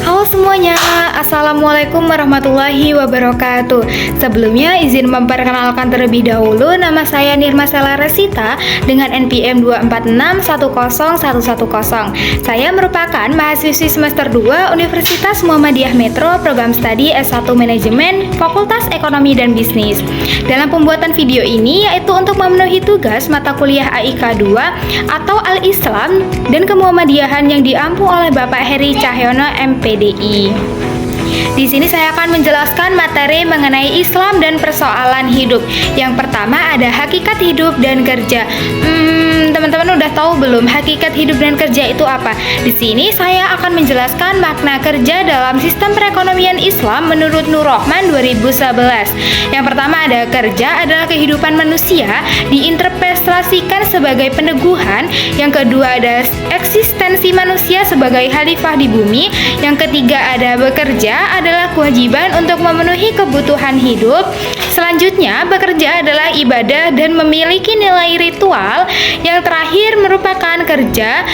Halo semuanya, Assalamualaikum warahmatullahi wabarakatuh. Sebelumnya izin memperkenalkan terlebih dahulu, nama saya Nirma Selaresita dengan NPM 246101110. Saya merupakan mahasiswi semester 2 Universitas Muhammadiyah Metro, program studi S1 Manajemen, Fakultas Ekonomi dan Bisnis. Dalam pembuatan video ini yaitu untuk memenuhi tugas mata kuliah AIK 2 atau Al-Islam dan Kemuhammadiyahan yang diampu oleh Bapak Heri Cahyono MPDI. Di sini saya akan menjelaskan materi mengenai Islam dan persoalan hidup. Yang pertama ada hakikat hidup dan kerja. Teman-teman udah tahu belum hakikat hidup dan kerja itu apa? Di sini saya akan menjelaskan makna kerja dalam sistem perekonomian Islam menurut Nur Rahman 2011. Yang pertama ada kerja adalah kehidupan manusia diinterpretasikan sebagai peneguhan. Yang kedua ada eksistensi manusia sebagai khalifah di bumi. Yang ketiga ada bekerja adalah kewajiban untuk memenuhi kebutuhan hidup. Selanjutnya, bekerja adalah ibadah dan memiliki nilai ritual. Yang terakhir merupakan kerja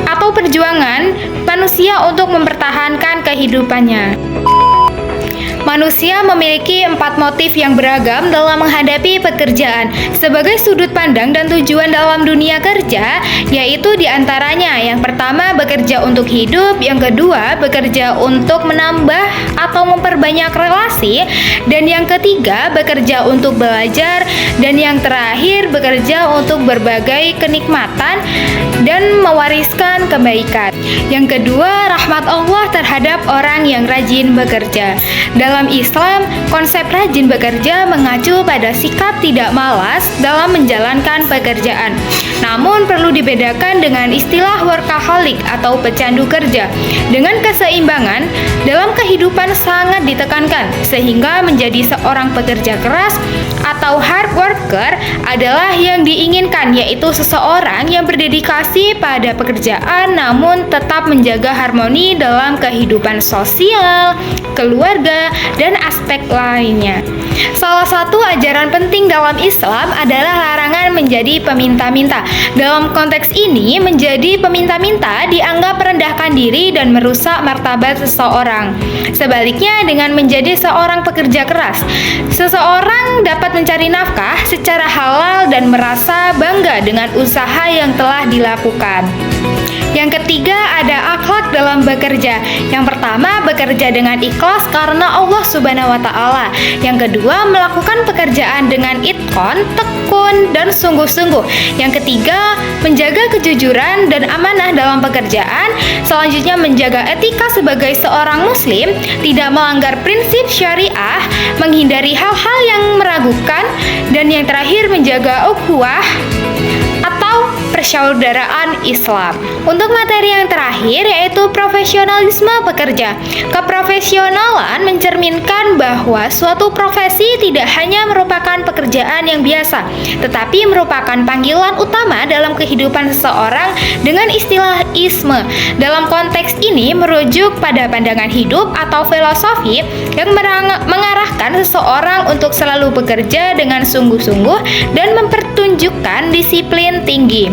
atau perjuangan manusia untuk mempertahankan kehidupannya. Manusia memiliki 4 motif yang beragam dalam menghadapi pekerjaan. Sebagai sudut pandang dan tujuan dalam dunia kerja, yaitu diantaranya yang pertama bekerja untuk hidup, yang kedua bekerja untuk menambah atau memperbanyak relasi, dan yang ketiga bekerja untuk belajar, dan yang terakhir bekerja untuk berbagai kenikmatan dan mewariskan kebaikan. Yang kedua, rahmat Allah terhadap orang yang rajin bekerja. Dalam Islam, konsep rajin bekerja mengacu pada sikap tidak malas dalam menjalankan pekerjaan. Namun perlu dibedakan dengan istilah workaholic atau pecandu kerja. Dengan keseimbangan dalam kehidupan sangat ditekankan, sehingga menjadi seorang pekerja keras atau hard worker adalah yang diinginkan, yaitu seseorang yang berdedikasi pada pekerjaan namun tetap menjaga harmoni dalam kehidupan sosial, keluarga, dan aspek lainnya. Salah satu ajaran penting dalam Islam adalah larangan menjadi peminta-minta. Dalam konteks ini, menjadi peminta-minta dianggap merendahkan diri dan merusak martabat seseorang. Sebaliknya, dengan menjadi seorang pekerja keras, seseorang dapat mencari nafkah secara halal dan merasa bangga dengan usaha yang telah dilakukan. Yang ketiga ada akhlak dalam bekerja. Yang pertama bekerja dengan ikhlas karena Allah Subhanahu wa Ta'ala. Yang kedua melakukan pekerjaan dengan itqon, tekun, dan sungguh-sungguh. Yang ketiga menjaga kejujuran dan amanah dalam pekerjaan. Selanjutnya menjaga etika sebagai seorang muslim, tidak melanggar prinsip syariah, menghindari hal-hal yang meragukan, dan yang terakhir menjaga ukhuwah atau persaudaraan Islam. Untuk materi yang terakhir yaitu profesionalisme pekerja. Keprofesionalan mencerminkan bahwa suatu profesi tidak hanya merupakan pekerjaan yang biasa, tetapi merupakan panggilan utama dalam kehidupan seseorang dengan istilah isme. Dalam konteks ini merujuk pada pandangan hidup atau filosofi yang mengarahkan seseorang untuk selalu bekerja dengan sungguh-sungguh dan mempertunjukkan disiplin tinggi.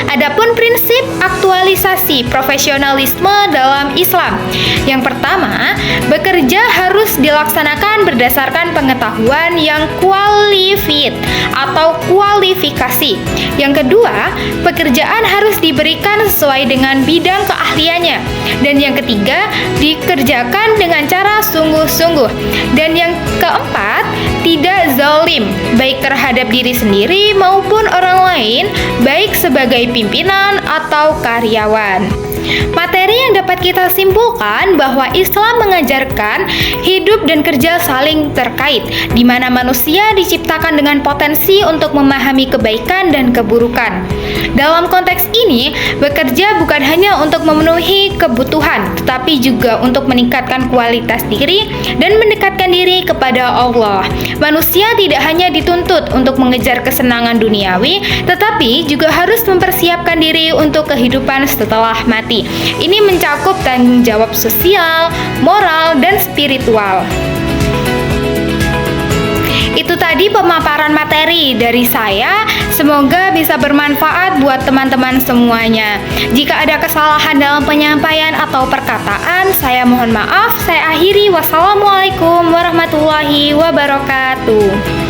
Adapun prinsip aktualisasi profesionalisme dalam Islam. Yang pertama, bekerja harus dilaksanakan berdasarkan pengetahuan yang qualified atau kualifikasi. Yang kedua, pekerjaan harus diberikan sesuai dengan bidang keahliannya. Dan yang ketiga, dikerjakan dengan cara sungguh-sungguh. Dan yang keempat, tidak zalim, baik terhadap diri sendiri maupun orang lain, baik sebagai pimpinan atau karyawan. Materi yang dapat kita simpulkan bahwa Islam mengajarkan hidup dan kerja saling terkait, di mana manusia diciptakan dengan potensi untuk memahami kebaikan dan keburukan. Dalam konteks ini, bekerja bukan hanya untuk memenuhi kebutuhan, tetapi juga untuk meningkatkan kualitas diri dan mendekatkan diri kepada Allah. Manusia tidak hanya dituntut untuk mengejar kesenangan duniawi, tetapi juga harus mempersiapkan diri untuk kehidupan setelah mati. Ini mencakup tanggung jawab sosial, moral, dan spiritual. Itu tadi pemaparan materi dari saya. Semoga bisa bermanfaat buat teman-teman semuanya. Jika ada kesalahan dalam penyampaian atau perkataan, saya mohon maaf. Saya akhiri. Wassalamualaikum warahmatullahi wabarakatuh.